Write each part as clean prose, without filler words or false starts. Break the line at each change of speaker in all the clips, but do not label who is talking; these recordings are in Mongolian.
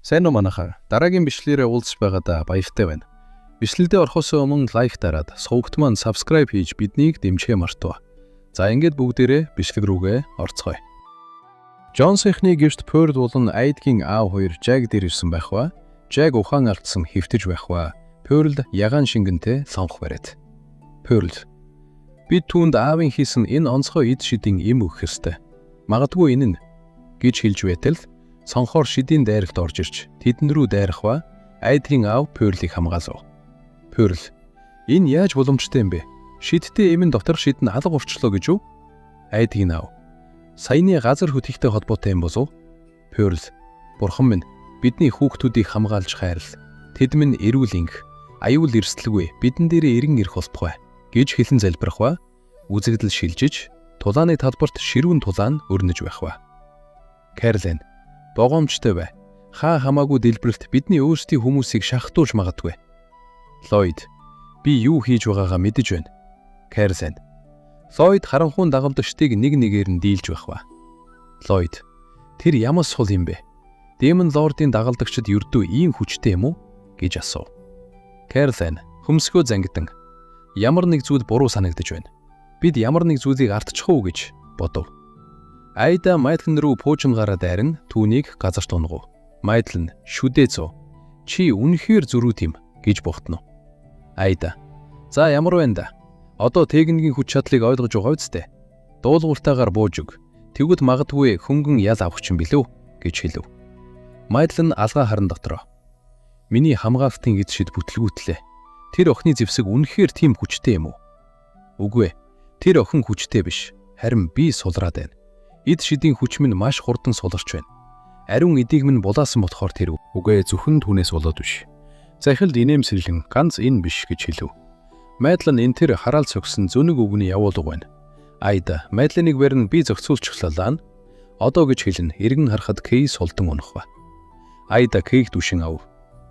Сайн уу манайхаа. Дараагийн бичлэгээрээ уулзж байгаадаа баяртай байна. Бичлэгдээ орохоос өмнө лайк дараад, сувагт маань subscribe хийж биднийг дэмжихээ мартав. За ингээд бүгдээрээ бичлэг рүүгээ орцгоё. Джонсийнхны гэрт Pearl болон Айдгийн аав хоёр Жаг дээр ирсэн байх ба, Жаг ухаан алдсан хэвтэж байх ба, Pearl ягаан шингэнтэй сонгох бариад. Pearl: "Бид түүнд аавын хийсэн энэ онцгой эд шидийн эм өгөх ёстой. Магадгүй энэ нь" гэж хэлж байтал сонхоор шидийн дайралт орж ирж тэдэн рүү дайрах ба Айдгийн аав Pearl-ийг хамгаалав. Pearl: "Энэ яаж боломжтой юм бэ? Шидтэй эмэн доторх шид нь алга урчлоо гэж үү?" Айдгийн аав: "Саяны газар хөдлөлттэй холбоотой юм болов?" Pearl: "Бурхан минь, бидний хүүхдүүдийг хамгаалж хайрл. Тэд минь эрүүл инх, аюул эрсдэлгүй бидэн дээрээ иргэн ирэх болтугай" гэж хэлэн залбирах ба үзэгдэл шилжиж тулааны талбарт ширүүн тулаан өрнөж байх ба. Caroline: "Богоомжтой бай. Хаа хамаагүй дэлбэрэлт бидний өөрсдийн хүмүүсийг шахтуулж магадгүй." Lloyd: "Би юу хийж байгаагаа мэдэж байна." Caroline: Lloyd харанхуун дагалдагчдыг нэг нэгээр нь дийлж байх ба. Lloyd: "Тэр ямар сул юм бэ? Demon Lord-ийн дагалдагчид ердөө ийм хүчтэй юм уу?" гэж асуув. Caroline хөмсгөө зангидан: "Ямар нэг зүйл буруу санагдаж байна. Бид ямар нэг зүйлийг артчих уу гэж бодов." Айда Майдлен рүү пуужингараа дайран түүнийг газарт унгав. Майдлен: "Шүдээ зөө. Чи үнэхээр зөрүү тийм" гэж бухтнав. Айда: "За ямар байна да? Одоо техникийн хүч чадлыг ойлгож байгаа үсттэй. Дуулууртаагаар бууж өг. Тэгвэл магадгүй хөнгөн ял авах юм билүү" гэж хэлв. Майдлен алгаа харан дотроо: "Миний хамгаалтын эд шид бүтлгүүтлээ. Тэр охины зэвсэг үнэхээр тийм хүчтэй юм уу?" "Үгүй ээ. Тэр охин хүчтэй биш. Харин би сулраад байна. Эд шидийн хүч минь маш хурдан суларч байна. Ариун эдийг минь булаасан болохоор тэр үгүй зөвхөн түүнээс болоод биш. Захилд инээмсэглэн ганц энэ биш" гэж хэлв. Майдлен энэ тэр хараал цогсон зөнийг үгний явуулга байна. Айда Майдленыг барин би зохицуулчихлаа. Одоо гэж хэлнэ эргэн харахад Кей сулдан унах ба. Айда Кейг дүшин ав.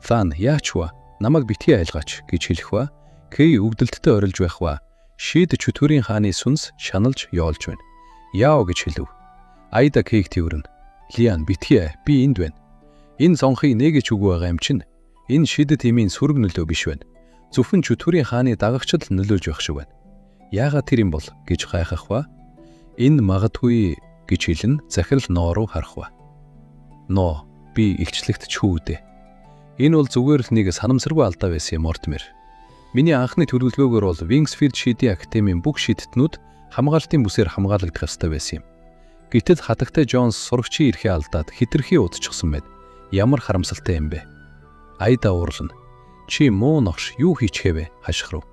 "Лан яач вэ? Намайг битгий айлгаач" гэж хэлэх ба Кей өгдөлтөд орилж байх ба шид чөтгөрийн хааны сүнс шаналж явуулж байна. "Яа" гэж хэлв. Айда Кейг тэрвэрнэ: "Лиан битгий, би энд байна. Энэ сонхыг нээгч үг байгаа юм чинь. Энэ шид тимийн сүрэг нөлөө биш байна. Зөвхөн чөтгөрийн хааны дагагчд нөлөөлж байх шиг байна. Яагаад тэр юм бол" гэж гайхах ба "Энэ магадгүй" гэж хэлэн захирал Ноо руу харах ба. "Ноо, би илчлэгт чүү дээ. Энэ бол зүгээр л нэг санамсаргүй алдаа байсан юм Мортимер. Миний анхны төлөвлөгөөгөр бол Wingsfield шидийн академийн бүх шидтнүүд хамгаалтын бүсээр хамгаалагдах ёстой байсан юм. Гэтэл хатагтай Джонс сурагчийн эрхээ алдаад хитрхи удчихсан байд. Ямар харамсалтай юм бэ?" Айда уурлана: "Чи муу ногш юу хийчихэвэ?" хашгирав.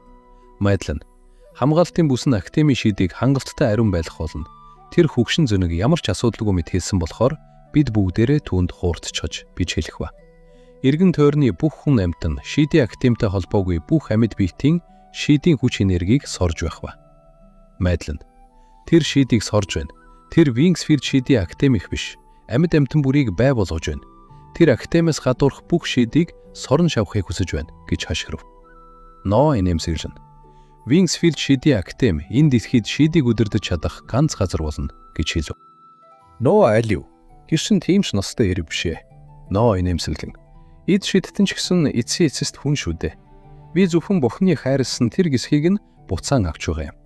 Майдлен: "Хамгаалтын бүс нь академийн шидийг хангалттай ариун байлгах болно. Тэр хөгшин зөнийг ямар ч асуудалгүй мэд хэлсэн болохоор бид бүгдээрээ түүнд хуурдчихж" гэж хэлэх ба. Иргэн тойрны бүх хүн амьтан шидийн академитай холбоогүй бүх амьд биетийн шидийн хүч энергийг сорж байх ба. Майдлен: "Тэр шидийг сорж байна. Тэр Wingsfield шидийн академик биш. Амьд амьтан бүрийг бай болгож байна. Тэр академиас гадуурх бүх шидийг сорон шавхыг хүсэж байна" гэж хашгирав. Ноо инээмсэглэн: "Wingsfield шидийн академи энэ дэлхийд шидийг удирдах чадах ганц газар болно" гэж хэлв. Ноо аль юу? Гэршин тийм ч ностой ирв бишээ. Ноо инээмсэглэн: "Эд шидтэн ч гэсэн эцсийн эцэст хүн шүү дээ. Би зөвхөн Бурхны хайрлсан тэр гисхийг нь буцаан авч байгаа юм.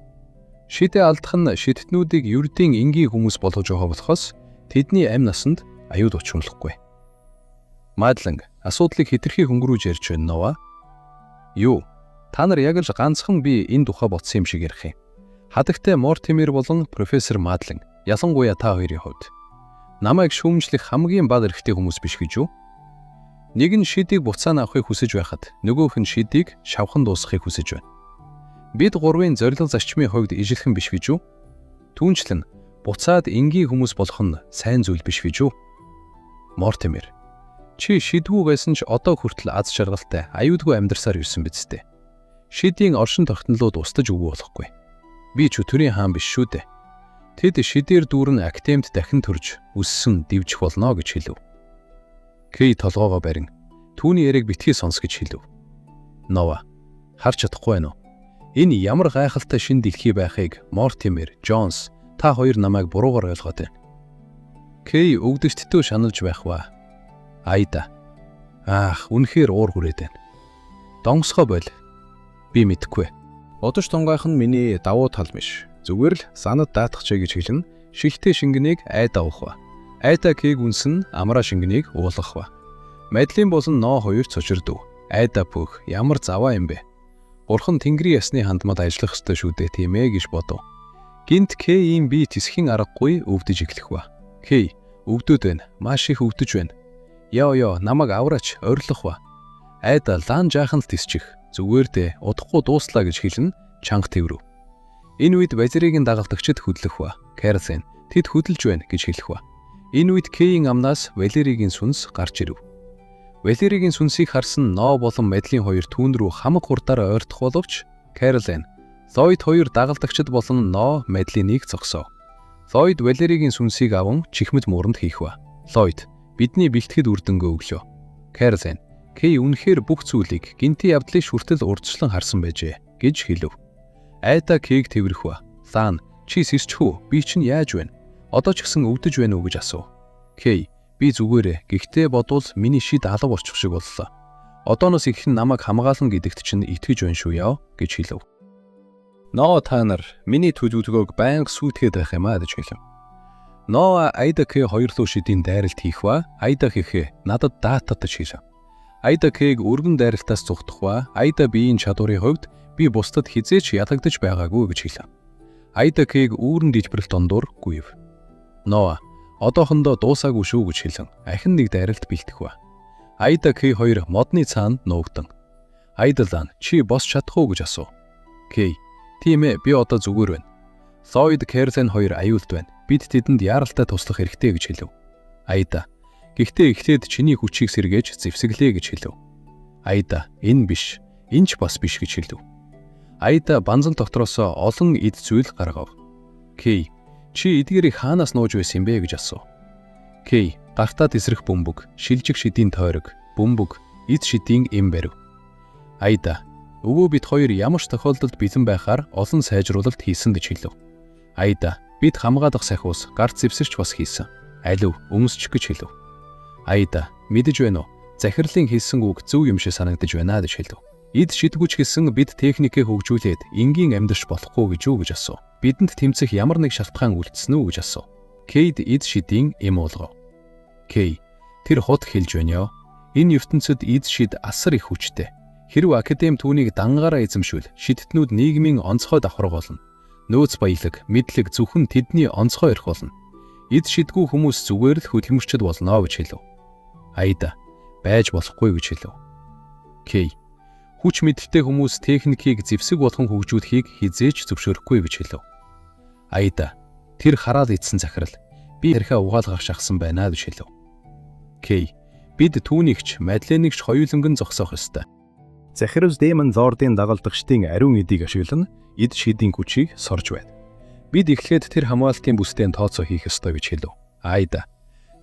Шидээ алдах нь шидтнүүдийг ердийн энгийн хүмүүс болгож байгаа болохоос тэдний амь насанд аюул учруулахгүй." Майдлен асуудлыг хитрхи хөнгөрүүлж ярьж байна Нова. "Юу? Та нар яг л ганцхан би энэ тухай бодсон юм шиг ярих юм. Хатагтай Мортимер болон профессор Майдлен ялангуяа та хоёрын хувьд намайг шүүмжлэх хамгийн бага эрхтэй хүмүүс биш гэж үү? Нэг нь шидийг буцаан авахыг хүсэж байхад нөгөөх нь шидийг шавхан дуусгахыг хүсэж байна. Бид гурвын зорилго зарчмын хувьд ижилхэн биш гэж үү? Түүнчлэн буцаад энгийн хүмүүс болох нь сайн зүйл биш гэж үү? Мортимер: "Чи шидгүй байсан ч одоо хүртэл аз жаргалтай аюулгүй амьдарсаар ирсэн биз дээ. Шидийн оршин тогтнолууд устж өгөө болохгүй. Би чөтгөрийн хаан биш шүү дээ. Тэд шидээр дүүрэн академид дахин төрж өссөн дивжих болно" гэж хэлв. Кей толгоогоо барин түүний яриаг битгий сонс гэж хэлв. Нова: "Харж чадахгүй байна уу? Энэ ямар гайхалтай шин дэлхий байхыг Мортимер, Джонс та хоёр намайг буруугаар ойлгоод байна." Кей өгдөгчдөө шаналж байх ба. Айда: Үнэхээр уур хүрээд байна. Донгосгоо боль. Би мэдэхгүй. Удаж тунгайх нь миний давуу тал биш. Зүгээр л санад даатгачээ гэж хэлнэ. Шилтэй шингэнийг айдаа уух ба. Айдаа кийг үнсэн амраа шингэнийг уулгах ба. Мадлын болон ноо хоёр цочирдв. Айдаа пөх ямар заваа юм бэ? Бурхан Тэнгэрийн ясны хандмад ажиллах ёстой шүү дээ, тийм ээ гэж бодов. Гинт Кийн би тисхийн аргагүй өвдөж эхлэх ба. Кей, өвдөд байна. Маш их өвдөж байна. Яа, намайг авраач, ойрлох ба. Айдаа лаан жаахан л тисчих. Зүгээр дээ, удахгүй дууслаа гэж хэлнэ, чанга тэврв. Энэ үед Валеригийн дагалдагчид хөдлөх ба. Карлен, тэд хөдөлж байна гэж хэлэх ба. Энэ үед Кийн амнаас Валеригийн сүнс гарч ирэв. Валеригийн сүнсийг харсан Ноо болон Мадлын хоёр түүн рүү хамаг хурдаараа ойртох боловч Карлен, Ллойд хоёр дагалдагчид болон Ноо Мадлинийг зогсов. Ллойд Валеригийн сүнсийг аван чихмэд мууранд хийх ба. Ллойд, бидний бэлтгэд үрдэнгөө өглөө. Карлен, Кей үнэхээр бүх зүйлийг гинти явдлын шүртэл урдчлан харсан байжээ гэж хэлв. Айдаа Кейг тэврэх ба. Лаан, чи сэрчх үү? Би чинь яаж байна? Одоо ч гэсэн өвдөж байна уу гэж асуув. Кей, би зүгээрээ. Гэхдээ бодвол миний шид алга болчих шиг боллоо. Одооноос их намайг хамгаална гэдэгт чинь итгэж байна шүү яа гэж хэлв. Ноо та нар миний төлөвлөгөөг байнга сүйтгэхэд байх юм аа гэж хэлв. Ноо Айдаа Кей хоёр луу шидийн дайралт хийх ба. Айдаа хийхээ надад даататаж хэлв. Айдаа Кейг өргөн дайралтаас зүгтэх ба. Айдаа биеийн чадварын хувьд би бусдад хизээч ялагдаж байгаагүй гэж хэлв. Айдаа Кейг үүрэн дижбэрэлт дондор гүйв. Ноо одоохондоо дуусаагүй шүү гэж хэлэн ахин нэг дайралт бэлтэх ба. Айдаа Кей хоёр модны цаанд нуугдан. Айдалан чи босч чадах уу гэж асуув. Кей, тийм ээ, би одоо зүгээр байна. Ллойд Карлен хоёр аюулт байна. Бид тэдэнд яаралтай туслах хэрэгтэй гэж хэлв. Айдаа, гэхдээ эхлээд чиний хүчийг сэргээж зэвсэглээ гэж хэлв. Айдаа, энэ биш. Энэ ч бас биш гэж хэлв. Айдаа банзан дотроос олон эд зүйл гаргав. Кей, чи эдгээрийг хаанаас нууж байсан юм бэ гэж асуув. Кей, гартаа тесрэх бөмбөг, шилжих шидийн тойрог, бөмбөг, эд шидийн эм барив. Айдаа, өвөө бид хоёр ямар ч тохиолдолд бэлэн байхаар олон сайжруулалт хийсэн гэж хэлв. Айдаа, бид хамгаалах сахиус гарт зэвсэрч бас хийсэн. Алив өмсчих гэж хэлв. Айдаа, мэдэж байна уу? Захирлын хэлсэн үг зөв юм шиг санагдаж байна гэж хэлв. Эд шидгүүч гэсэн бид техникээ хөгжүүлээд энгийн амьдарч болохгүй гэж юу гэж асуув. Бидэнд тэмцэх ямар нэг шалтгаан үлдсэн үү гэж асуув. Кейд эд шидийн эм уулгав. Кей, тэр хот хэлж байна ёо. Энэ ертөнцид эд шид асар их хүчтэй. Хэрв академи түүнийг дангаараа эзэмшвэл шидтнүүд нийгмийн онцгой давхарга болно. Нөөц баялаг, мэдлэг зөвхөн тэдний онцгой эрх болно. Эд шидгүй хүмүүс зүгээр л хөдөлмөрчд болно гэж хэлв. Айдаа, байж болохгүй гэж хэлв. Кей, хүч мэдлэгтэй хүмүүс техникийг зэвсэг болгон хөгжүүлэхийг хизээч зөвшөөрөхгүй гэж хэлв. Айдаа, тэр хараад идсэн захирал. Би тэрхээ угаалгах шахсан байна гэж хэлв. Кей, бид түүнийгч Мадленигч хоёуланган зогсоох ёстой. Захирал Демон Лордын дагалдагчдын ариун эдийг ашиглан эд шидийн хүчийг сорж байна. Бид эхлээд тэр хамгаалтын бүсдэн тооцоо хийх ёстой гэж хэлв. Айдаа,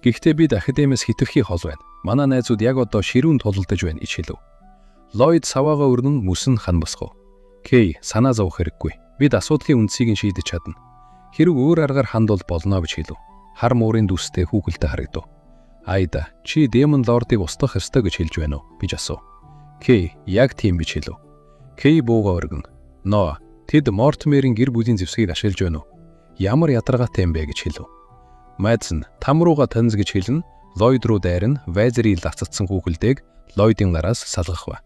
гэхдээ бид академиас хэтэрхий хол байна. Манай найзууд яг одоо ширүүн тулалдаж байна гэж хэлв. Ллойд саваага өрнөн мөсөн хан босгов. Кей, санаа зовох хэрэггүй. Бид асуудлын үндсийг нь шийдэж чадна. Хэрэг өөр аргаар хандвал болно гэж хэлв. Хар муурын дүстэй хүүхэлдэй харагдав. Айдаа, чи Демон Лордыг устгах ёстой гэж хэлж байна уу гэж асуув. Кей, яг тийм гэж хэлв. Кей бууга өргөн. Ноо, тэд Мортмерийн гэр бүлийн зэвсгийг ашиглаж байна уу? Ямар ядаргаатай юм бэ гэж хэлв. Мэдсэн, там рууга таньс гэж хэлнэ. Ллойд руу дайрн Валери лаццсан хүүхэлдэйг Ллойдын нараас салгах ба.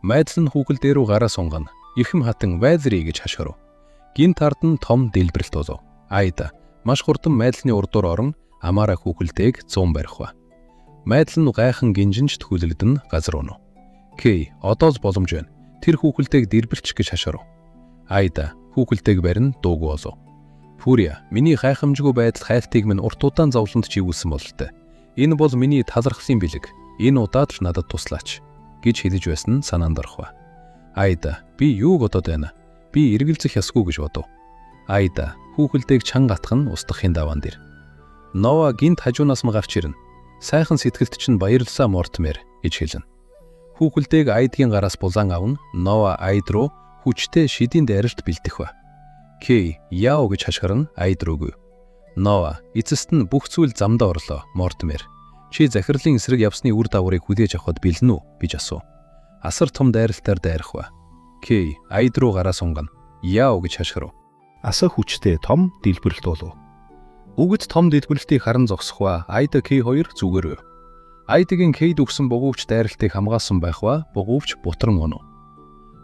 Мэдсэн хүүхэлдээ рүү гараа сунгана. Ихэм хатан Валери гэж хашгирв. Гинт ард нь том дэлбэрэлт болов. Айдаа, маш хурдан Мэдлэний урдуур орон амаараа хүүхэлдэйг 100 барих ба. Мэдлэн гайхан гинжинж тхүүлэгдэн газар унав. Кей, одоо л боломж байна. Тэр хүүхэлдэйг дэрбэлчих гэж хашгирв. Айдаа, хүүхэлдэйг барин дуугүй болов. Фурия, миний гайхамжгүй байдал хайлтыг минь урт удаан зовлонд чигүүлсэн бололтой. Энэ бол миний талархлын бэлэг. Энэ удаад л надад туслаач гэж хэлж байсан санаанд орох ба. Айдаа, би юу бодоод байна? Би эргэлзэх ёсгүй гэж бодов. Айдаа, хүүхэлдэйг чанга атгах нь устгахын даваан дэр. Нова гинт хажуунаас гарч ирнэ. Сайхан сэтгэлд чинь баярлалаа Мортмер гэж хэлнэ. Хүүхэлдэйг Айдгийн гараас булаан авна. Нова Айд руу хүчтэй шидийн дайралт бэлдэх ба. Кей, яо гэж хашгирна Айд руугүй. Нова, эцэст нь бүх зүйл замдаа орлоо Мортмер. Чи захирлын эсрэг явсны үр дагаврыг хүлээж авахд бэлэн үү гэж асуув. Асар том дайралтаар дайрах ба. Кей Айд руу гараа сунгана. Яав гэж хашгирав.
Асар хүчтэй том дэлбэрэлт болов.
Үгэд том дэлбэрэлтийг харан зогсох ба Айда Кей хоёр зүгээрв. Айдгийн Кейд өгсөн бугуувч дайралтыг хамгаалсан байх ба бугуувч бутран онов.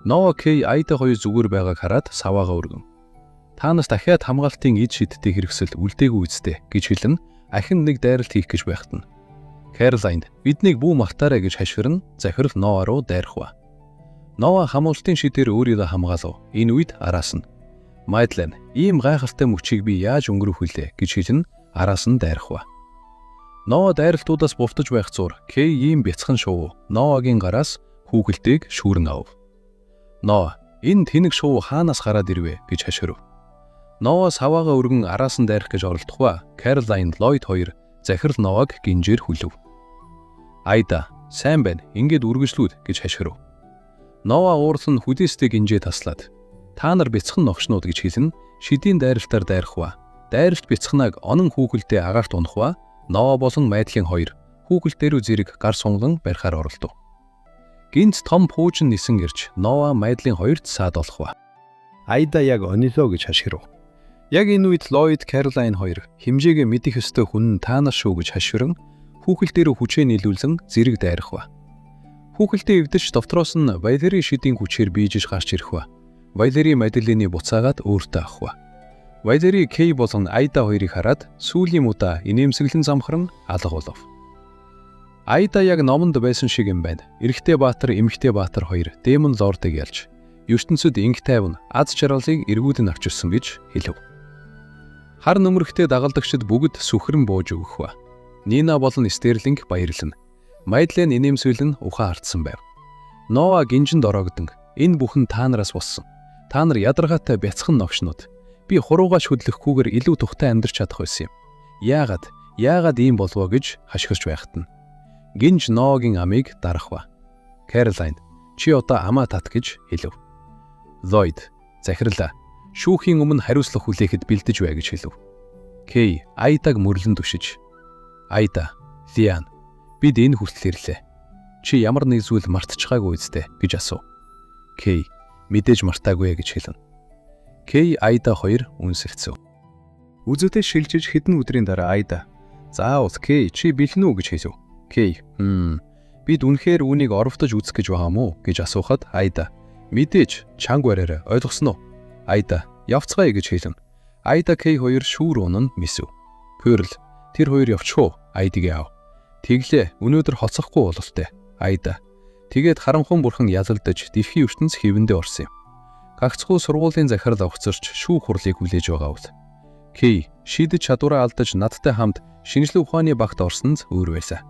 Ноа Кей Айда хоёр зүгээр байгааг хараад саваагаа өргөн. Таанаас дахиад хамгаалтын эд шидтэй хэрэгсэл үлдээгүй үсттэй гэж хэлэн ахин нэг дайралт хийх гэж байхтана. Кэролайн биднийг бүү мартаарай гэж хашгирн захирал Ноа руу дайрах ба. Ноа хамгаалтын шидээр өөрийгөө хамгаалав. Энэ үед араас нь Майдлен ийм гайхалтай мөчийг би яаж өнгөрөх вүлээ гэж хэлэн араас нь дайрах ба. Ноа дайралтуудаас бувтаж байх зур Кей ийм бяцхан шувуу Ноагийн гараас хүүхэлтэйг шүүрэн авав. Ноа энэ тэнэг шувуу хаанаас гараад ирвэ гэж хашгирв. Ноа саваагаа өргөн араас нь дайрах гэж оролдох ба Кэролайн Ллойд хоёр захирал Ноаг гинжээр хүлэв. Айда сайн байна ингээд үргэлжлүүд гэж хашгирв. Ноа уурлан хүлээстэй гинжээ таслаад та нар бяцхан ногшнууд гэж хэлэн шидийн дайралтаар дайрах ба дайралт бяцханаг онон хүүхэлдээ агаарт унах ба Ноа болон Майдлын хоёр хүүхэлдээрүү зэрэг гар сунглан барихаар оролдов. Гинт том пуужин нисэн ирж Ноа Майдлын хоёрт саад олох ба.
Айда яг онилоо гэж хашгирв.
Яг энэ үед Ллойд Кэролайн хоёр хэмжээгээ мэдэх ёстой хүн нь таанаас шүү гэж хашгиран хүүхэлдээрөө хүчээ нийлүүлэн зэрэг дайрах ба. Хүүхэлдээ эвдэж дотроос нь Валери шидийн хүчээр биежж гарч ирэх ба. Валери Маделины буцаагаад өөртөө авах ба. Валери Кей болон Айда хоёрыг хараад сүүлийн удаа инээмсэглэн замхран алга болов. Айда яг номонд байсан шиг юм байна. Эрэгтэй баатар, эмэгтэй баатар хоёр Демон Лордыг ялж ертөнцид инг тайван аз жаргалыг эргүүлэн авч ирсэн гэж хэлв. Хар нөмрөхтэй дагалдагчид бүгд сүхрэн бууж өгөх ба. Нина болон Стерлинг баярлана. Майдлен инээмсэглэн ухаан хартсан байв. Ноа гинжинд ороогдсон. Энэ бүхэн та нараас болсон. Та нар ядаргаатай бяцхан ногшнууд. Би хуруугаач хөдлөхгүйгээр илүү тухтай амьдарч чадах байсан юм. Яагаад ийм болов гэж хашгирч байхтана. Гинж Ноагийн амийг дарах ба. Кэролайн чи одоо амаа тат гэж хэлв. Ллойд захирлаа шүүхийн өмнө хариуцлах хүлээхэд бэлдэж бай гэж хэлв. Кей Айдаг мөрлөн түшиж. Айда, Лиан бид энэ хүртэл ирлээ. Чи ямар нэг зүйл мартчихаагүй үсттэй гэж асуув. Кей мэдээж мартаагүй гэж хэлв. Кей Айда хоёр үнсэрцв. Үзүүтэй шилжиж хэдэн өдрийн дараа Айда заавал Кей чи бэлэн үү гэж хэлв. Кей бид үнэхээр үүнийг оровтож үзэх гэж байгаа мó гэж асуухад Айда мэдээж чанга бариараа ойлгосноо. Айда явцгаая гэж хэлв. Айда Кей хоёр шүүр унан мисв. Пёрл тэр хоёр явчихуу Айдыг аав. Тэглээ өнөөдөр хоцохгүй бололтой. Айда тэгээд харанхуй бурхан ялалдаж дэлхийн ертөнц хэвэндээ орсон юм. Гагцхүү сургуулийн захирал огцорч шүүх хурлыг хүлээж байгаа үл. Кей шийдэж чадвараа алдаж надтай хамт шинжлэх ухааны багт орсонд өөр байсан.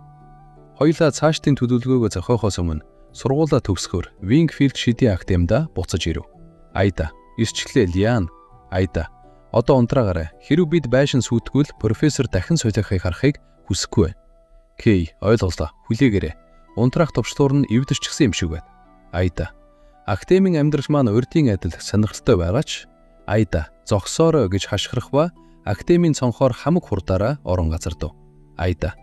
Хоёулаа цаашдын төлөвлөгөөгөө зохиохоос өмнө сургуулаа төгсгөр Wingfield шидийн академид буцаж ирэв. Айда эрсчлээ Лиан. Айда одоо унтраагаарай. Хэрв бид байшин сүйтгэвэл профессор дахин солихыг харахыг хүсэхгүй байна. Кей ойлголоо. Хүлээгээрэй. Унтраах товчлуур нь эвдэрчгсэн юм шиг байна. Айда академийн амьдрал маань урдын адил сонирхолтой байгаач Айда зогсоорой гэж хашгирах ба академийн цонхоор хамаг хурдаараа орон газардав. Айда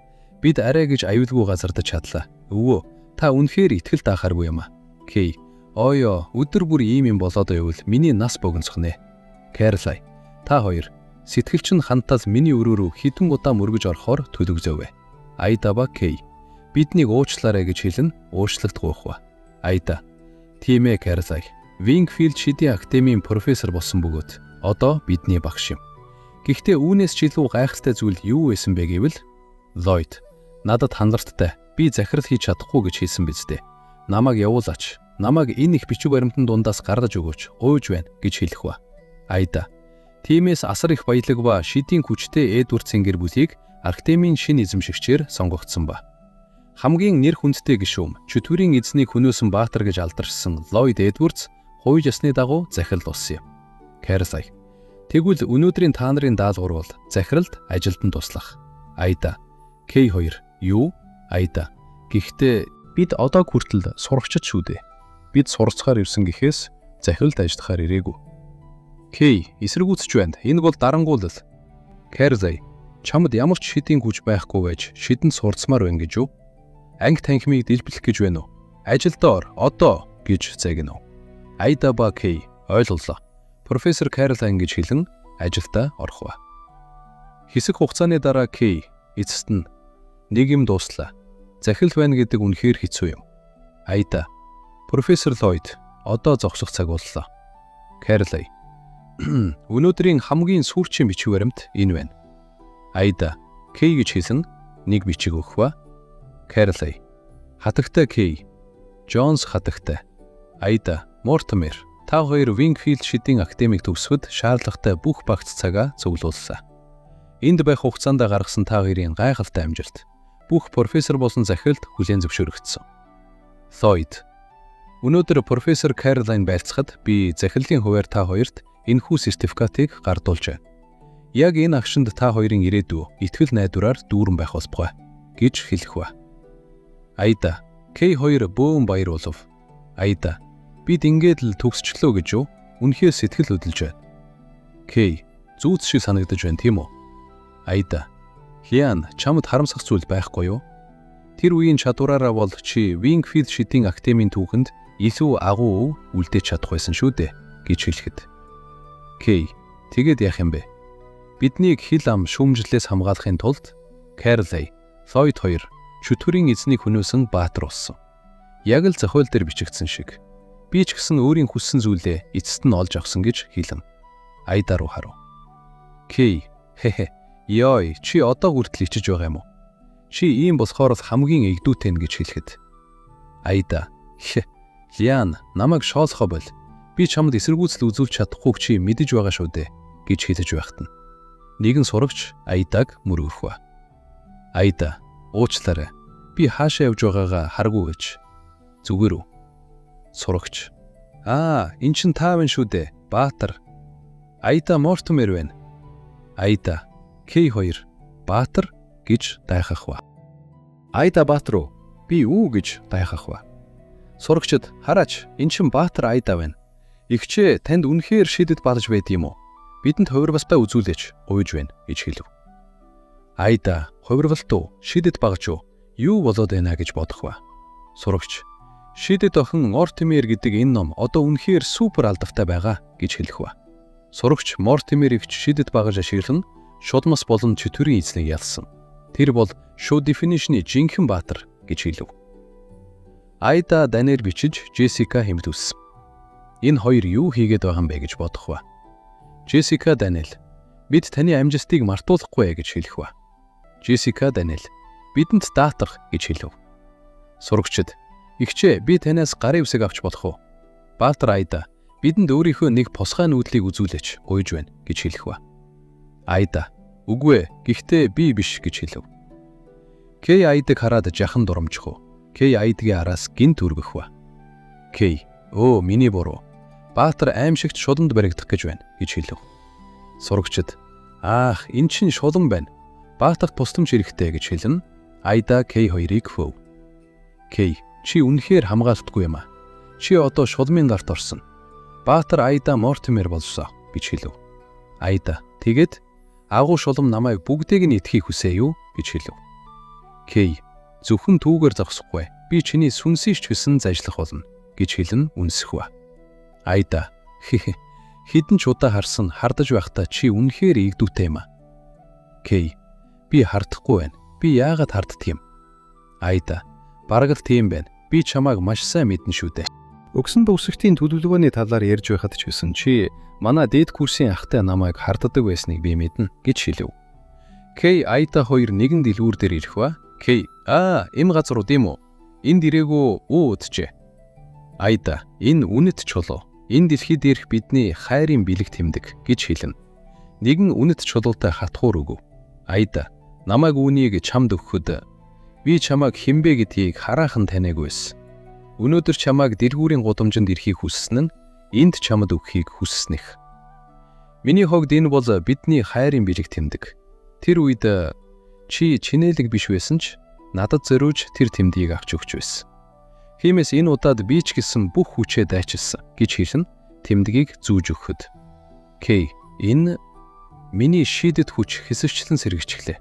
бид арай гэж аюулгүй газардаж чадлаа. Өвөө та үнэхээр итгэл таахааргүй юм а. Кей ойё өдөр бүр ийм юм болоод байвал миний нас богиносхнэ. Кэролайн та хоёр сэтгэлч нь хантаас миний өрөө рүү хідэн удаа мөргөж орохоор төлөвлөв. Айда ба Кей биднийг уучлаарай гэж хэлэн уучлалт гуйх ба. Айда тийм ээ Кэролайн Wingfield шидийн академийн профессор болсон бөгөөд одоо бидний багш юм. Гэхдээ үүнээс ч илүү гайхалтай зүйл юу байсан бэ гэвэл Ллойд надад хандларттай би захирал хийж чадахгүй гэж хэлсэн биз дээ. Намайг явуулаач. Намайг энэ их бичиг баримтан дундаас гаргаж өгөөч. Гуйж байна гэж хэлэх ба. Айда тиймээс асар их баялаг ба шидийн хүчтэй Эдвардсын гэр бүлийг академийн шинэ эзэмшигчээр сонгогдсон ба. Хамгийн нэр хүндтэй гишүүн чөтгөрийн эзнийг хөнөөсөн баатар гэж алдаршсан Ллойд Эдвардс хувь ёсны дагуу захирал болсон юм. Кэролайн тэгвэл өнөөдрийн та нарын даалгавар бол захиралд ажилтан туслах. Айда Кей хоёр юу? Айда гэхдээ бид одоо хүртэл сурагчид шүү дээ. Бид сурцгаар ирсэн гэхээс захиралд ажиллахаар ирээгүй. Кей эсэргүүцэж байна. Энэ бол дарангуулал. Кэролайн Чамд ямар ч шидийн хүч байхгүй байж шидэнд сурцмаар байна гэж үү? Анги танхимыг дэлбэлэх гэж байна уу? Ажилд ор, одоо гэж загнав. Айда ба Кей ойлголоо. Профессор Кэролайн гэж хэлэн ажилдаа орхов. Хэсэг хугацааны дараа Кей эцэст нь нэг юм дууслаа. Захил байна гэдэг үнэхээр хэцүү юм. Айда, профессор Ллойд одоо зогсох цаг боллоо. Кэролайн. Өнөөдрийн хамгийн сүүлчийн бичиг баримт энэ байна. Айда, Кей гэж хэлсэн нэг бичиг өгөх ба. Кэролайн. Хатагтай Кей. Джонс хатагтай. Айда, Мортимер. Та хоёр Wingfield шидийн академик төгсөхөд шаардлагатай бүх багц цагаа цуглууллаа. Энд байх хугацаанд гаргасан та хоёрын гайхалтай амжилт бүх профессор болсон захиралд хүлээн зөвшөөрөгдсөн. Ллойд. Өнөөдөр профессор Кэролайн байлцахад би захирлын хувьар та хоёрт энэхүү сертификатыг гардуулж байна. Яг энэ агшинд та хоёрын ирээдүй итгэл найдвараар дүүрэн байх болбогоо гэж хэлэх ба. Айда, Кей хоёр бөөн баяр болов. Айда, бид ингээд л төгсчлөө гэж юу? Үнэхээр сэтгэл хөдлөж байна. Кей, зүүц шиг санагдаж байна тийм үү? Айда, Хиан, чамд харамсах зүйл байхгүй юу? Тэр үеийн чадвараараа бол чи Wingfield шидийн академийн түүхэнд илүү агуу үлдээж чадах байсан шүү дээ гэж хэлэхэд. Кей, тэгээд яах юм бэ? Биднийг хил ам шүүмжлэлээс хамгаалахын тулд Кэролайн, Ллойд хоёр чөтгөрийн эзнийг хөнөөсөн баатар болсон. Яг л зохиол дээр бичигдсэн шиг. Би ч гэсэн өөрийн хүссэн зүйлээ эцэст нь олж авсан гэж хэлэм. Айда руу харав. Кей, хе. Ёй, чи одоо хүртэл ичиж байгаа юм уу? Чи ийм болохоор л хамгийн эгдүүтэй нь гэж хэлэхэд. Айда, Лиан, намайг шоолохоо бол. Би чамд эсэргүүцэл үзүүлж чадахгүй чи мэдэж байгаа шүү дээ гэж хэлж байхад нь. Нэгэн сурагч Айдаг мөрөөрөх ба. Айда, уучлаарай. Би хаашаа явж байгаагаа харгүй гэж. Зүгээр үү? Сурагч. Эн чин та байна шүү дээ. Баатар. Айда Мортимер байна. Айда, Кей хоёр Баатар гэж дайхах ба. Айда Баатар уу? Би үү гэж дайхах ба. Сурагчд хараач, эн чин Баатар Айда байна. Игчээ танд үнэхээр шидэд балж байд юм уу? Бидэнд хувирвалтай үзүүлээч, уйж байна гэж хэлв. Айда, хувирвалт уу? Шидэд багж уу? Юу болоод байна гэж бодох ба. Сурагч. Шидэд охин Мортимер гэдэг энэ ном одоо үнэхээр супер алдавтай байгаа гэж хэлэх ба. Сурагч Мортимерийг шидэд багаж ашиглан шулмас болон чөтгөрийн эзнийг ялсан. Тэр бол show definition-ийн жинхэнэ баатар гэж хэлв. Айда данээр бичиж Джессика хэмтүүлсэн. Энэ хоёр юу хийгээд байгаа юм бэ гэж бодох ба. Джессика Даниэл, бид таны амжилтыг мартуулахгүй гэж хэлэх ба. Джессика Даниэл, бидэнд даатах гэж хэлв. Сурагчд, игчээ би танаас гарын үсэг авч болох уу? Баатар Айда, бидэнд өөрийнхөө нэг посгай нүүдлийг үзүүлээч, уйж байна гэж хэлэх ба. Айда, үгүй ээ, гэхдээ би биш гэж хэлв. Кей Айдаг хараад жахан дурамжих уу. Кей Айдгийн араас гинт үргэх ба. Кей, миний буруу. Баатар аимшигт шуланд баригдах гэж байна гэж хэлв. Сурагчд, энэ чинь шулан байна. Баатарт тусламж хэрэгтэй гэж хэлэн Айда Кей хоёрыг хөөв. Кей, чи үнэхээр хамгаалтгүй юм аа. Чи одоо шулмын гарт орсон. Баатар Айда Мортимер болсоо гэж хэлв. Айда, тэгээд агуу шулам намайг бүгдийг нь идэхийг хүсээ юу гэж хэлв. Кей, зөвхөн түүгээр зогсохгүй. Би чиний сүнсийч гэсэн зажлах болно гэж хэлэн үнсэх ба. Айда, хідэн ч удаа харсан хардаж байхдаа чи үнэхээр игдүүтэй юм аа. Кей, би хардахгүй байна. Би яагаад харддаг юм? Айда, бараг л тийм байна. Би чамайг маш сайн мэднэ шүү дээ. Өгсөн төгсөгтийн төлөвлөгөөний талаар ярьж байхад ч гэсэн чи манай дээд курсын ахтай намайг харддаг байсныг би мэднэ гэж хэлв. Кей Айда хоёр нэгэн дэлгүүр дээр ирэх ба. Кей, эм газар уу тийм үү? Энд ирээгүү үуджээ. Айда, энэ үнэт чулуу. Энэ дэлхий дээрх бидний хайрын бэлэг тэмдэг гэж хэлнэ. Нэгэн үнэт чулуутай хатхуур өгөв. Айда, намайг үүнийг чамд өгөхөд би чамайг хинбэ гэдгийг хараахан таниагүйсэн. Өнөөдөр чамайг дэлгүүрийн гудамжинд ирэхийг хүссэн нь энд чамд өгөхийг хүссэнийх. Миний хогд энэ бол бидний хайрын бэлэг тэмдэг. Тэр үед чи чинэлэг биш байсан ч надад зориуж тэр тэмдгийг авч өгч байсан. Тиймээс энэ удаад би ч гэсэн бүх хүчээ дайчилсан гэж хэлэн тэмдгийг зүүж өгөхөд. Кей, энэ миний шийдэт хүч хэсэгчлэн сэргийчлээ.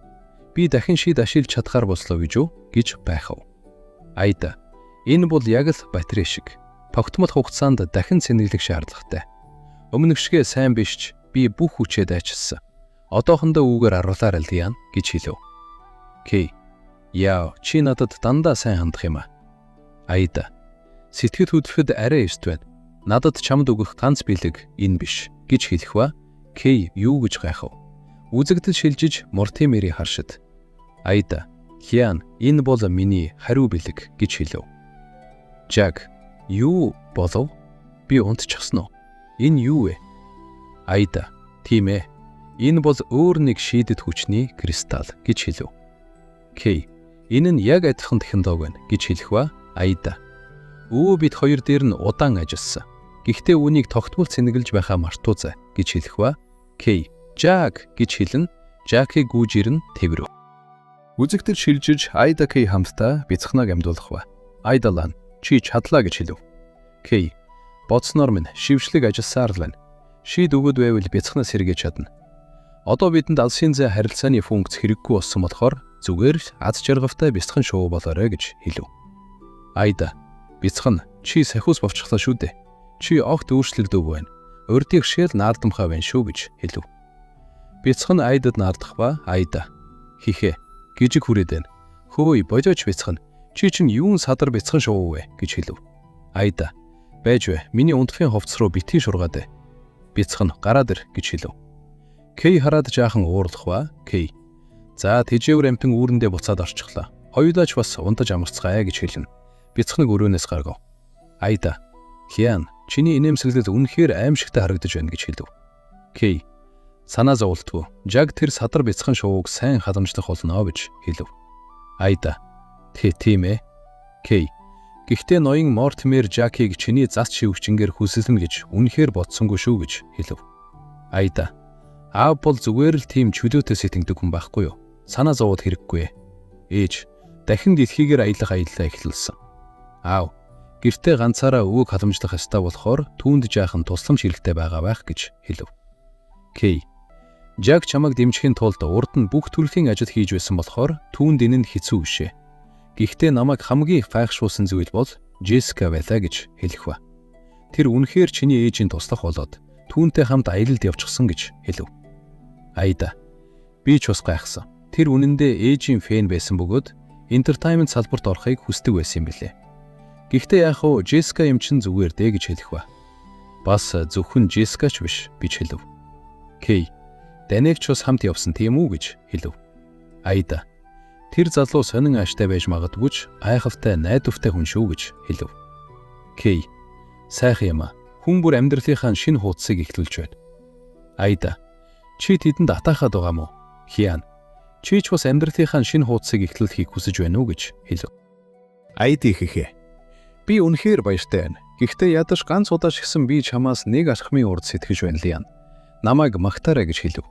Би дахин шийд ашиглаж чадхаар боллоо гэж байхав. Айда. Энэ бол яг л батарей шиг. Тогтмол хугацаанд дахин цэнэглэх шаардлагатай. Өмнөгшгөө сайн биш ч би бүх хүчээ дайчилсан. Одоохондоо үүгээр аруулаар л яана гэж хэлв. Кей. Яа, чи надад дандаа сайн хандах юм аа. Айда. Сэтгэл хөдлөхөд арай эрт байна. Надад чамд өгөх ганц бэлэг энэ биш гэж хэлэх ба Кей юу гэж гайхав. Үзэгдэл шилжиж Мортимерийг харшид. Айда. Хиан, энэ бол миний хариу бэлэг гэж хэлв. Жак. Юу болов? Би унтчихсан уу? Энэ юу вэ? Айда. Тийм ээ. Энэ бол өөр нэг шийдэт хүчний кристалл гэж хэлв. Кей. Энэ нь яг адилхан технологи байна гэж хэлэх ба Айда. Бид хоёр дээр нь удаан ажилласан. Гэхдээ үүнийг тогтмол цэнэглэж байхаа мартуузай гэж хэлэх ба Кей. Жак гэж хэлэн Жакийг гүйж ирэн тэврэв. Үзэгдэл шилжиж Айда Кей хамтдаа бяцхнаг амьдуулах ба. Айдалан чи чадлаа гэж хэлв. Кей. Боцноор минь шившлэг ажилласаар л байна. Шийд өгöd байвал бяцхнаас сэргээж чадна. Одоо бидэнд алсын зай харилцааны функц хэрэггүй болсон болохоор зүгээр аз жаргалтай бяцхан шоу болоорой гэж хэлв. Айда. Бяцхан чи сахиус бовчглаа шүү дээ. Чи огт өөрчлөгдөв байна. Урдыг шил наардамхаа байна шүү гэж хэлв. Бяцхан Айдад наардах ба Айда. Хихэ. Гижиг хүрээд байна. Хөөе болооч бяцхан. Чи чинь юун садар бяцхан шоу вэ гэж хэлв. Айда. Байж вэ. Миний унтахын хувцс руу битгий шургаад ээ. Бяцхан гараад ир гэж хэлв. Кей хараад жаахан уурлах ба Кей. За тэжээвэр амтэн үүрэндээ буцаад орчихлоо. Хоёулаач бас унтаж амарцгаая гэж хэлнэ. Бяцхныг өрөөнөөс гаргав. Айда. Хиан, чиний инээмсэглэл үнэхээр аимшигтай харагдаж байна гэж хэлв. Кей. Санаа зовлтгүй. Жаг тэр садар бяцхан шууг сайн халамжлах болно гэж хэлв. Айда. Тийм ээ. Кей. Гэхдээ ноён Мортимер Жакийг чиний зас шивгчингээр хүсэлнэ гэж үнэхээр бодсонгүй шүү гэж хэлв. Айда. Аав бол зүгээр л тийм чөлөөтэй сэтгэдэг хүн байхгүй юу? Санаа зовоод хэрэггүй. Ээж дахин дэлхийгээр аялах аяллаа эхэлсэн. Аав гэртээ ганцаараа өвөг халамжлах ёстой болохоор түүнд жаахан тусламж хэрэгтэй байгаа байх гэж хэлв. Кей. Жак чамайг дэмжихийн тулд урд нь бүх төрлийн ажил хийж байсан болохоор түүнд энэ нь хэцүү бишээ. Гэхдээ намайг хамгийн файхшуулсан зүйл бол Джессика байлаа гэж хэлэх ба. Тэр үнэхээр чиний ээжийн туслах болоод түүнтэй хамт аялалд явчихсан гэж хэлв. Айда. Би ч бас гайхсан. Тэр үнэндээ ээжийн фэн байсан бөгөөд entertainment салбарт орохыг хүсдэг байсан юм билээ. Гэхдээ яах вэ? Джессика юм чин зүгээр дээ гэж хэлэх ба. Бас зөвхөн Джессика ч биш гэж хэлв. Кей. Даниэгч бас хамт явсан тийм үү гэж хэлв. Айда. Тэр залуу сонин ааштай байж магадгүй ч айхавтай найдвартай хүн шүү гэж хэлв. Кей. Сайхан юм аа. Хүн бүр амьдралынхаа шинэ хуудсыг эхлүүлж байна. Айда. Чи тэдэнд атаахад байгаа мó? Хиан. Чи ч бас амьдралынхаа шинэ хуудсыг эхлүүлэхийг хүсэж байна уу гэж хэлв.
Айди хихэ.
Би үнэхээр баяртай байна. Гэхдээ ядаж ганц удаа шигсэн би чамаас нэг ашхмын урд сэтгэж байна л яа. Намайг магтаарай гэж хэлв.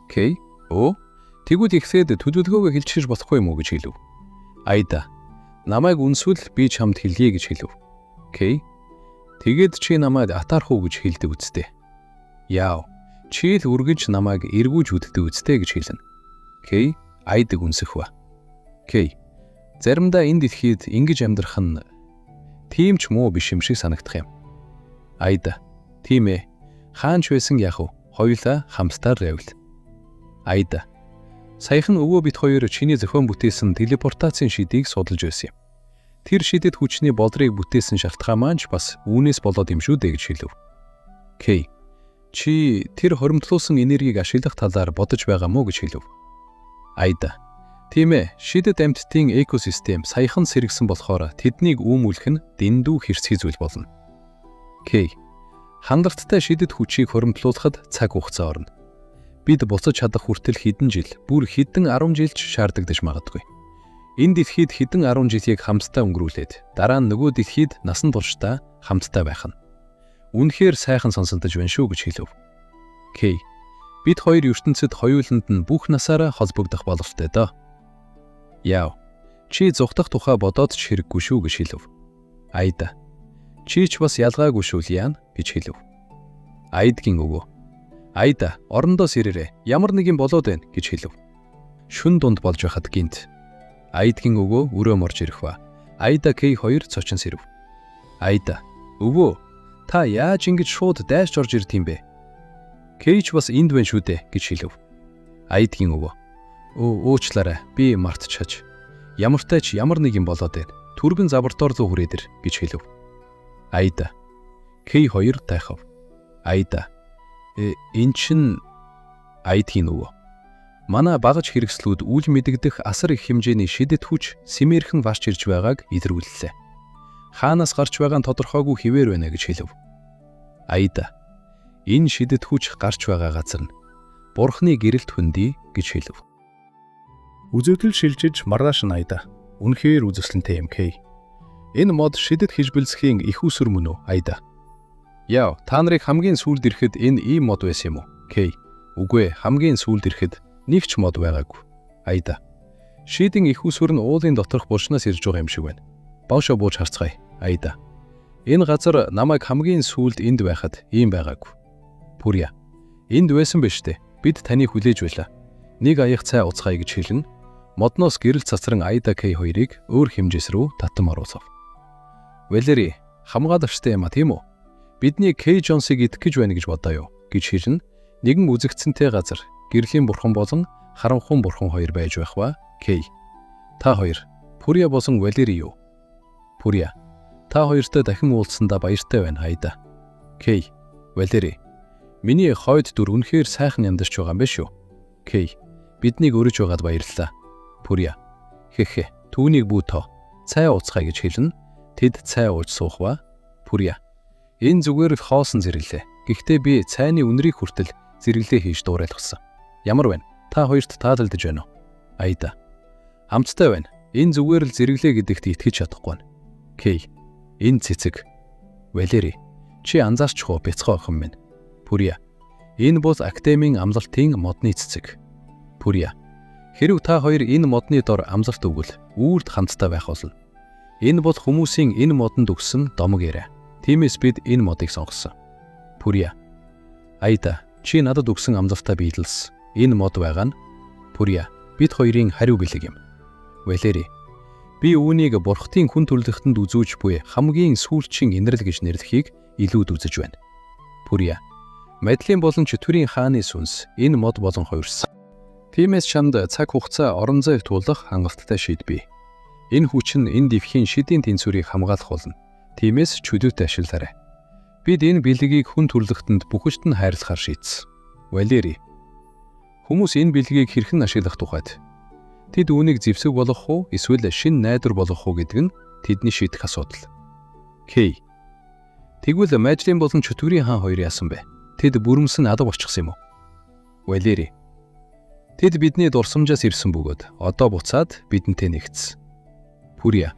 Кей. Тэгвэл ихсээд төлөвлөгөөгөө хэлчихэж болохгүй юм уу гэж хэлв. Айда. Намайг үнсвэл би чамд хэлье гэж хэлв. Кей. Тэгээд чи намайг атаарах уу гэж хэлдэг үсттэй. Яав. Чи л үргэж намайг эргүүж үддэг үсттэй гэж хэлнэ. Кей. Айдаг үнсэх ба. Кей. Заримдаа энэ дэлхийд ингэж амьдрах нь тийм ч муу биш юм шиг санагдах юм. Айда. Тийм ээ. Хаанч байсан яах вэ? Хоёулаа хамтдаа явл. Айда. Саяхан өвөө бит хоёр чиний зохион бүтээсэн телепортацийн шидийг судалж байсан юм. Тэр шидэд хүчний бодрыг бүтээсэн шалтгаан маань ч бас үүнээс болоод юм шүү дээ гэж хэлв. Кей. Чи тэр хоримтлуулсан энергийг ашиглах талаар бодож байгаа мó гэж хэлв. Айда. Тийм ээ, шидэд амьтдын экосистем саяхан сэргсэн болохоор тэднийг үүмүүлэх нь дэндүү хэрцгий зүйл болно. Кей. Хандалттай шидэд хүчийг хоримтлуулахад цаг хугацаа орно. Бид буцаж чадах хүртэл хэдэн жил, бүр хэдэн 10 жил ч шаардагдаж магадгүй. Энэ дэлхийд хэдэн 10 жилийг хамтдаа өнгөрүүлээд дараа нь нөгөө дэлхийд насан туршдаа хамтдаа байх нь. Үнэхээр сайхан сонсогдож байна шүү гэж хэлв. Кей. Бид хоёр ертөнцид хоёуланд нь бүх насаараа холбогдох бололтой доо. Яав. Чи зүхтах тухай бодоод ч хэрэггүй шүү гэж хэлв. Айда. Чи ч бас ялгаагүй шүү яана гэж хэлв. Айдгийн өвөө. Айда, орондоо сэрээрээ. Ямар нэг юм болоод байна гэж хэлв. Шүн дунд болж байхад гинт Айдгийн өвөө өрөө морж ирэх ба. Айда Кей хоёр цочин сэрв. Айда, өвөө, та яаж ингэж шууд дайрч орж ирд юм бэ? Кейч бас энд байна шүү дээ гэж хэлв. Айдгийн өвөө, уучлаарай, би мартчихаж. Ямартай ч ямар нэг юм болоод байна. Түргэн лаборатори руу хүрээд ир гэж хэлв. Айда, Кей хоёр тайхав. Айда, эн чин Айдгийн өвөө. Манай багаж хэрэгслүүд үл мэдэгдэх асар их хэмжээний шидэт хүч сэмээрхэн гарч ирж байгааг илрүүллээ. Хаанаас гарч байгаа нь тодорхойгүй хэвээр байна гэж хэлв. Айда, энэ шидэт хүч гарч байгаа газар нь Бурхны гэрэлт хөндий гэж хэлв.
Үзэгдэл шилжиж маргааш нь Айда. Үнэхээр үзэсгэлэнтэй юм Кей.
Энэ мод шидэт хижбэлцхийн их усүр мөн үү Айда? Яа, та нарыг хамгийн сүүлд ирэхэд энэ ийм мод байсан юм уу? Кей. Үгүй ээ, хамгийн сүүлд ирэхэд нэг ч мод байгаагүй. Айда. Шидийн их усүр нь уулын доторх булшнаас ирж байгаа юм шиг байна. Боошо бууж харцгаая. Айда. Энэ газар намайг хамгийн сүүлд энд байхад ийм байгаагүй. Пүрья. Энд байсан биз дээ. Бид таныг хүлээж байлаа. Нэг аяг цай уцгаая гэж хэлнэ. Модноос гэрэл цацран Айда Кей хоёрыг өөр хэмжээс рүү татам оруулав. Валери, хамгаалагчтай юм а тийм үү? Бидний Кей Джонсыг идэх гэж байна гэж бодоо юу гэж хэлнэ. Нэгэн үзэгдсэнтэй газар гэрлийн бурхан болон харанхуй бурхан хоёр байж байх ба. Кей. Та хоёр, Пүрья болон Валери юу? Пүрья. Та хоёртой дахин уулзсандаа баяртай байна Айда. Кей. Валери. Миний хойд дүр үнэхээр сайхан амьдарч байгаа юм байна шүү. Кей. Биднийг өрөж байгаад баярлалаа. Пүрья. Хэхэ. Түүнийг бүүтоо. Цай ууцгаая гэж хэлнэ. Тэд цай ууж суух ба. Пүрья. Энэ зүгээр л хоосон зэрэглээ. Гэхдээ би цайны үнэрийг хүртэл зэрэглээ хийж дуурайлгасан. Ямар байна? Та хоёрт таалагдж байна уу? Айда. Амттай байна. Энэ зүгээр л зэрэглээ гэдэгт итгэж чадахгүй байна. Кей. Энэ цэцэг. Валери. Чи анзаарчихгүй бяцхан охин минь. Пүрья. Энэ бол академийн амлалтын модны цэцэг. Пүрья. Хэрв та хоёр энэ модны дор амлалт өгвөл үрд хамтдаа байх болно. Энэ бол хүмүүсийн энэ модонд өгсөн домог яриа. Тиймээс бид энэ модыг сонгосон. Пүрья. Айда, чи надад өгсөн амлалтаа биелэлс. Энэ мод байгаа нь Пүрья. Бид хоёрын хариу бэлэг юм. Валери. Би үүнийг бурхтын хүн төрлөختөнд үзүүж буй хамгийн сүүлчийн инрэл гэж нэрлэхийг илүүд үзэж байна. Пүрья. Мадлын болон чөтгөрийн хааны сүнс энэ мод болон хувирсан. Тиймээс чамд цаг хугацаа орон зай туулах хангалттай шийдбий. Энэ хүч нь энэ дэвхийн шидийн тэнцвэрийг хамгаалах болно. Тиймээс чөлөөтэй ашиглаарай. Бид энэ бэлгийг хүн төрлөختөнд бүхэжд нь хайрлахаар шийдсэн. Валери. Хүмүүс энэ бэлгийг хэрхэн ашиглах тухайд тэд үүнийг зэвсэг болгох уу эсвэл шин найдвар болгох уу гэдэг нь тэдний шийдэх асуудал. Кей. Тэгвэл Мажлин болон чөтгөрийн хаан хоёр яасан бэ? Тэд бүрэмсэн алга болчихсон юм уу? Валери. Тэд бидний дурсамжаас ирсэн бөгөөд одоо буцаад бидэнтэй нэгдсэн. Пүрья.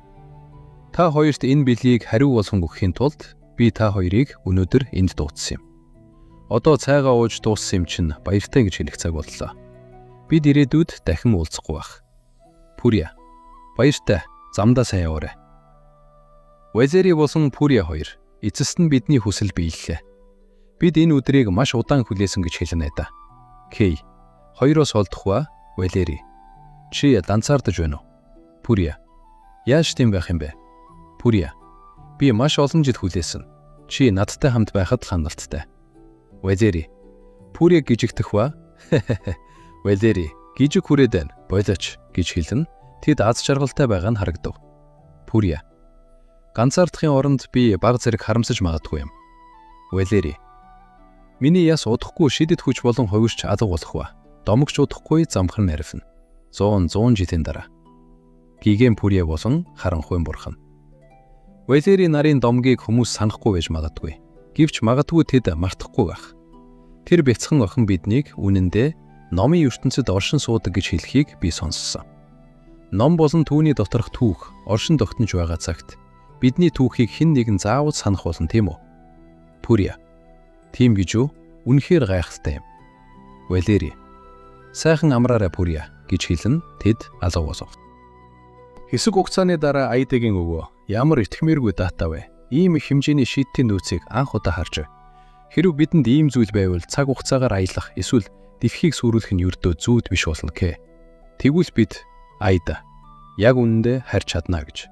Та хоёрт энэ бэлгийг хариу болгон өгөхийн тулд би та хоёрыг өнөөдөр энд дуудсан юм. Одоо цайгаа ууж дууссан юм чинь баяртай гэж хэлэх цаг боллоо. Бид ирээдүйд дахин уулзахгүй байх. Пүрья. Баяртай. Замдаа сайн яваарай. Валери болон Пүрья хоёр эцэст нь бидний хүсэл биеллээ. Бид энэ өдрийг маш удаан хүлээсэн гэж хэлнэ да. Кей. Хоёроос олдох ба. Валери. Чи данцаардаж байна уу? Пүрья. Яаж тийм байх юм бэ? Пүрья. Би маш олон жил хүлээсэн. Чи надтай хамт байхад хангалттай. Валери. Пүрья гижигдэх ба. Валери. Гижиг хүрээд байна. Болооч гэж хэлнэ. Тэд аз жаргалтай байгаа нь харагдав. Пүрья. Ганцаардахын оронд би баг зэрэг харамсаж магадгүй юм. Валери. Миний яс удахгүй шидэт хүч болон хувирч алга болох ба. Домогч удахгүй замхан нарифна. 100 жилийн дараа. Гигэн Пүрья болон харанхуй бурхан. Валери нарын домгийг хүмүүс санахгүй байж магадгүй. Гэвч магадгүй тэд мартахгүй байх. Тэр бяцхан охин биднийг үнэндээ номын ертөнцид оршин суудаг гэж хэлхийг би сонссон. Ном болон түүний доторх түүх оршин тогтнож байгаа цагт бидний түүхийг хэн нэгэн заавал санах болно тийм үү? Пүрья. Тийм гэж үү? Үнэхээр гайхалтай юм. Валери. Сайхан амраарай Пүрья гэж хэлнэ. Тэд алга болов. Хэсэг хугацааны дараа Айдагийн өвөө ямар итгэмээргүй дата вэ? Ийм их хэмжээний шийдтийн нөөцийг анх удаа харж Хэрэв бидэнд ийм зүйл байвал цаг хугацаагаар аялах эсвэл дэвхийг сүрүүлэх нь ердөө зүйд биш болно К. Тэгвэл бид Айда яг үнэндээ харж чадна гэж.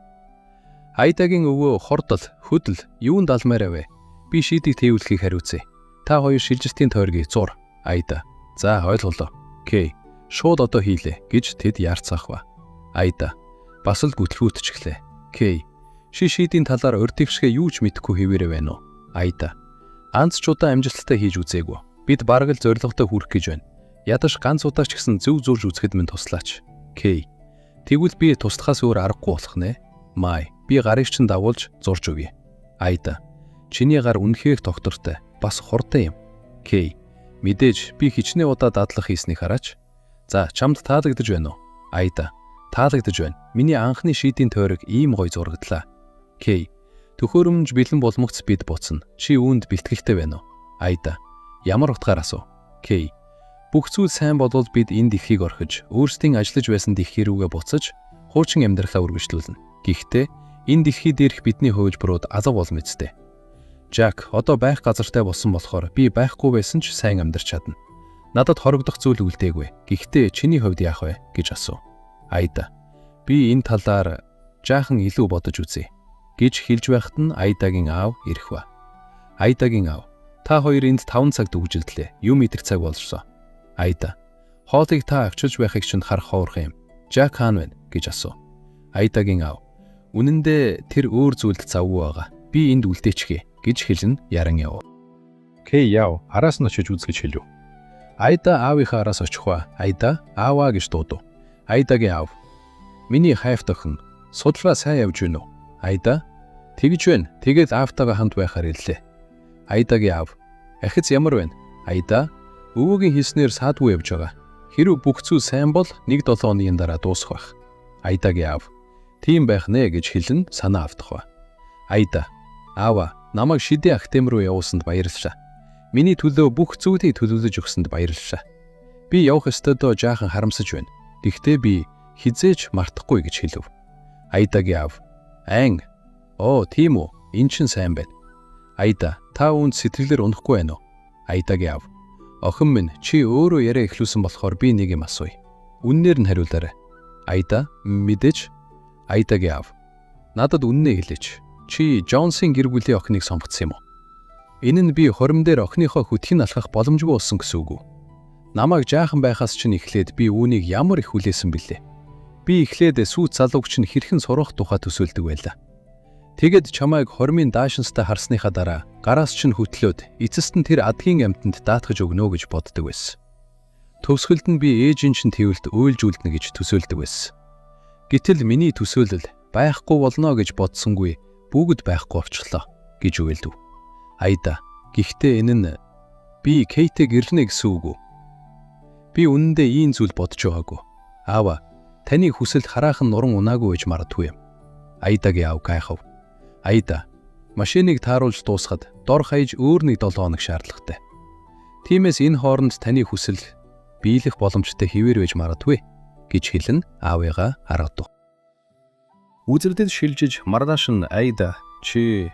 Айдагийн өвөө хордол, хөдөл юунд алмаар авэ? Би шийдийг тээвүүлэхийг хариуцъя. Та хоёр шилжилтийн тойргийг зур. Айда. За ойлголоо. К. Шууд одоо хийлээ гэж тэд яарцаах ба. Айда. Бас л гүтлгүүтчихлээ. К. Шийдийн талаар урдившгээ юу ч мэдэхгүй хэвээрээ байна уу? Айда. Анц ч удаа амжилттай хийж үзээгүй. Бид бараг л зорилготой хүрэх гэж байна. Ядаж ганц удаа ч гэсэн зөв зурж үзэхэд минь туслаач. К. Тэгвэл би туслахаас өөр аргагүй болох нэ. Май. Би гарыг чинь дагуулж зурж өгье. Айда. Чиний гар үнэхээр доктортой. Бас хурдан юм. К. Мэдээж би хичнээн удаа дадлах хийснийг хараач. За, чамд таалагдж байна уу? Айда. Таалагдж байна. Миний анхны шийдийн тойрог ийм гоё зурагдлаа. К. Төхөөрөмж бэлэн болмогц бид буцна. Чи үүнд бэлтгэлтэй байна уу? Айда. Ямар утгаар асуу? К. Бүх зүйл сайн болвол бид энэ дэлхийг орхиж, өөрсдийн ажиллаж байсан дэлхий рүүгээ буцаж, хуучин амьдралаа үргэлжлүүлнэ. Гэхдээ энэ дэлхий дээрх бидний хувилбарууд азав бол мэдтэй. Жак, одоо байх газартай болсон болохоор би байхгүй байсан ч сайн амьдарч чадна. Надад хорогдох зүйл үлдээгүй. Гэхдээ чиний хувьд яах вэ гэж асуу. Айда. Би энэ талаар жаахан илүү бодож үзье гэж хэлж байхад нь Айдагийн аав ирэх ба. Айдагийн аав, та хоёр энд 5 цаг дүгжилдлээ. Юу мэдэх цаг болжсоо? Айда. Хоолыг та авчирч байхыг чинь харах хоорхон юм. Жак хаан байна гэж асуу. Айдагийн аав, үнэн дээр тэр өөр зүйлд завгүй байгаа. Би энд үлдээчихье гэж хэлэн яран яв.
К яв, араас нь очиж үз гэж хэлв.
Айда аавынхаа араас очих ба. Айда ааваа гэж дуудав. Айдагийн аав, миний хайрт охин, судлаа сайн явж байна уу? Айда, тэгж байна. Тэгээд аавтайгаа хамт байхаар ирлээ. Айдагийн аав, ахиц ямар байна? Айда, өвөөгийн хийснээр саадгүй явж байгаа. Хэрв бүх зүйл сайн бол 1-7 хоногийн дараа дуусах байх. Айдагийн аав, тийм байх нэ гэж хэлэн санаа автах ба. Айда, аава, намайг шидэ актем руу явуулсанд баярлалаа. Миний төлөө бүх зүйлийг төлөвлөж өгсөнд баярлалаа. Би явах ёстойдоо жаахан харамсаж байна. Гэхдээ би хизээч мартахгүй гэж хэлв. Айдагийн аав, айн. Оо, тийм үү. Энд чинь сайн байна. Айда, та үүнд сэтгэлээр унахгүй байна уу? Айдагийн аав, охин минь, чи өөрөө яриа эхлүүлсэн болохоор би нэг юм асууя. Үннээр нь хариулаарай. Айда, мэдээж. Айдагийн аав, надад үннээ хэлээч. Чи Джонсын гэр бүлийн охиныг сонгоцсон юм уу? Энэ нь би хорим дээр охиныхоо хүтгийг алхах боломжгүй болсон гэсэн үг үү? Намайг жаахан байхаас чинь эхлээд би үүнийг ямар их хүлээсэн бэлээ. Би эхлээд сүйт залууг чинь хэрхэн сурах тухай төсөөлдөг байлаа. Тэгэд чамайг хормын даашинстай харсныхаа дараа гараас чинь хөтлөөд эцэст нь тэр адгийн амьтанд даатгаж өгнө гэж боддог байсан. Төвсгөлд нь би ээжийн чинь тэвэлт уйлжүүлнэ гэж төсөөлдөг байсан. Гэтэл миний төсөөлөл байхгүй болно гэж бодсонгүй бүгд байхгүй очлоо гэж уйлдэв. Айда, гэхдээ энэ нь би Кейтэг ирлэнэ гэсэн үг үү? Би үнэндээ ийм зүйл бодож байгаагүй. Аава, таны хүсэлд хараахан нуран унаагүй гэж мардгүй юм. Айдагийн аав гайхав. Айда, машиныг тааруулж дуусгаад дор хаяж өөр нэг 7 хоног шаардлагатай. Тиймээс энэ хооронд таны хүсэл биелэх боломжтой хэвээр байж магадгүй гэж хэлэн аавыгаа харагдав.
Үзэгдэд шилжиж маргааш нь Айда, чи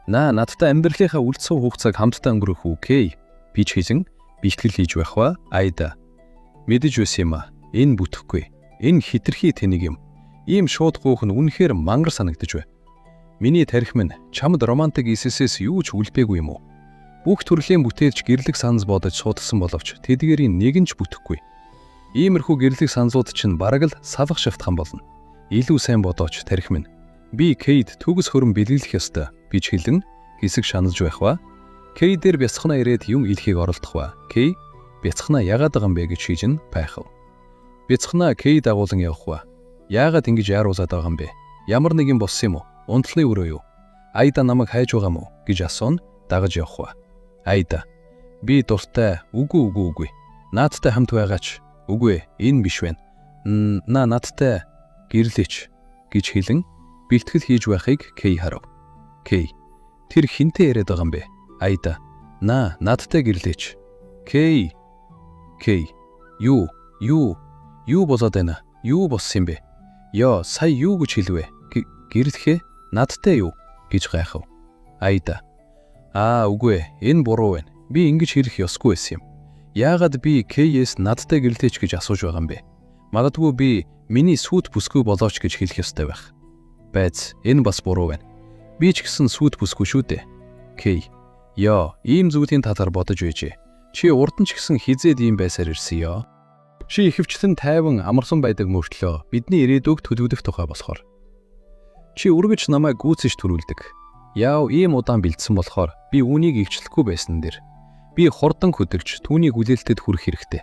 надтай амьдралынхаа үлдсэн хугацааг хамтдаа өнгөрөх үү Кей? Би ч хэлэн бэлтгэл хийж байх ба. Айда, мэдэж байсан юм а. Энэ бүтэхгүй. Энэ хитрхи тэнийг юм. Ийм шууд гуйх нь үнэхээр мангар санагдаж байна. Миний тарих минь чамд романтик эсэсээс юу ч үлбээгүй юм уу? Бүх төрлийн бүтээлч гэрлэг санал бодож суудсан боловч тэдгээрийн нэг нь ч бүтэхгүй. Иймэрхүү гэрлэг саналууд чинь бараг л салах шавтхан болно. Илүү сайн бодооч тарих минь. Би Кейд төгс хөрөн бэлгэлэх ёстой гэж хэлэн хэсэг шаналж байх ба. Кей дээр бяцхнаа ирээд юм илхийг оролдох ба. Кей бяцхнаа яагаад байгаа юм бэ гэж шийдэн байхав. Бяцхнаа Кей дагуулan явах ба. Яагаад ингэж яаруулаад байгаа юм бэ? Ямар нэг юм болсон юм уу? Унтлын өрөө юу? Айда намайг хайж байгаа мó гэж асууна, дагаж явах ба. Айда, би дуртай. Үгүй. Наадтай хамт байгаач. Үгүй, энэ биш байна. Наадтай гэрлээч гэж хэлэн бэлтгэл хийж байхыг Кей харав. Кей, тэр хинтээ яриад байгаа юм бэ? Айда, наадтай гэрлээч. Кей, юу болоод байна? Юу болсон юм бэ? Яа, сая юу гэж хэлвэ? Гэрлэхээ надтай юу гэж гайхав. Айда, Үгүй ээ, энэ буруу байна. Би ингэж хэлэх ёсгүй байсан юм. Яагаад би K-с надтай гэрлээч гэж асууж байгаа юм бэ? Магадгүй би миний сүйт бүсгүй болооч гэж хэлэх ёстой байх. Байц, энэ бас буруу байна. Би ч гэсэн сүйт бүсгүй шүү дээ. K. Яа, ийм зүйлийн татар бодож байжээ. Чи урд нь ч гэсэн хизээд ийм байсаар ирсэн ёо. Чи ихэвчлэн тайван амарсан байдаг мөртлөө бидний ирээдүг төлөвлөх тухай болохоор. Чи үргэж намайг гүйцэж төрүүлдэг. Яав ийм удаан бэлдсэн болохоор би үүнийг ивчлэхгүй байсан дэр. Би хурдан хөдөлж түүнийг хүлээлтэд хүрэх хэрэгтэй.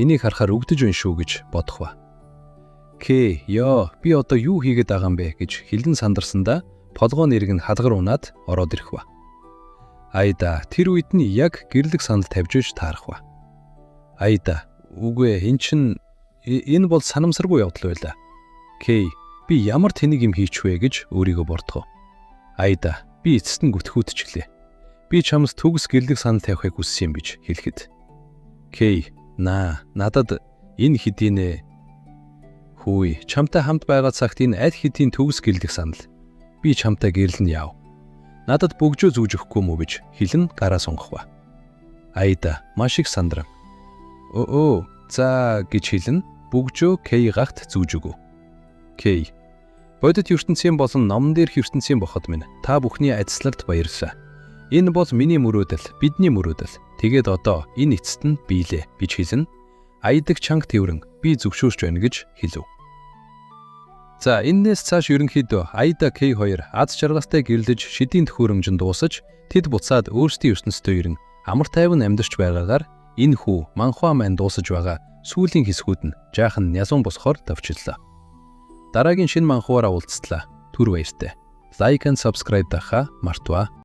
Энийг харахаар өгдөж байна шүү гэж бодох ба. К. Яа, би одоо юу хийгээд байгаа юм бэ гэж хилэн сандарсандаа полгоо нэрг нь халгар унаад ороод ирэх ба. Айда, тэр үед нь яг гэрлэг санал тавьж иж таарах ба. Айда, үгүй энэ бол санамсаргүй явдал байлаа. К. Би ямар тэнэг юм хийчихвэ гэж өөрийгөө бордгоо. Айда, би эцэст нь гүтгүүтчихлээ. Би чамс төгс гэрлэг санал тавихыг хүссэн юм гэж хэлэхэд. К. Надад энэ хэдийнэ. Хөөе, чамтай хамт байгаа цагт энэ аль хэдийн төгс гэрлэг санал. Би чамтай гэрлэн яав. Надад бөгжөө зүүж өгөхгүй мүү гэж хэлэн гараа сунгах ба. Айда, маш их сандран. За гэж хэлэн бөгжөө К гахт зүүж өгөө. К. Бодит ертөнцийн болон номон дээрх ертөнцийн боход минь та бүхний ажислалд баярлалаа. Энэ бол миний мөрөөдөл, бидний мөрөөдөл. Тэгээд одоо энэ эцэст нь биелээ гэж хэлэн айдаг чанга тэврэн би зөвшөөрч байна гэж хэлв. За энээс цааш ерөнхийдөө Айда K2 аз жаргалтай гэрлэж шидийн төхөөрөмжөнд дуусаж тэд буцаад өөрсдийн ертөнцтэй ирэн амар тайван амьдарч байгаагаар энэ хүү манхуа маань дуусаж байгаа сүүлийн хэсгүүд нь жаахан нязуун босхоор давчиллаа. Дараагийн шинэ манхуаараа уулзтлаа. Түр баяртай. Like and subscribe даха мартваа.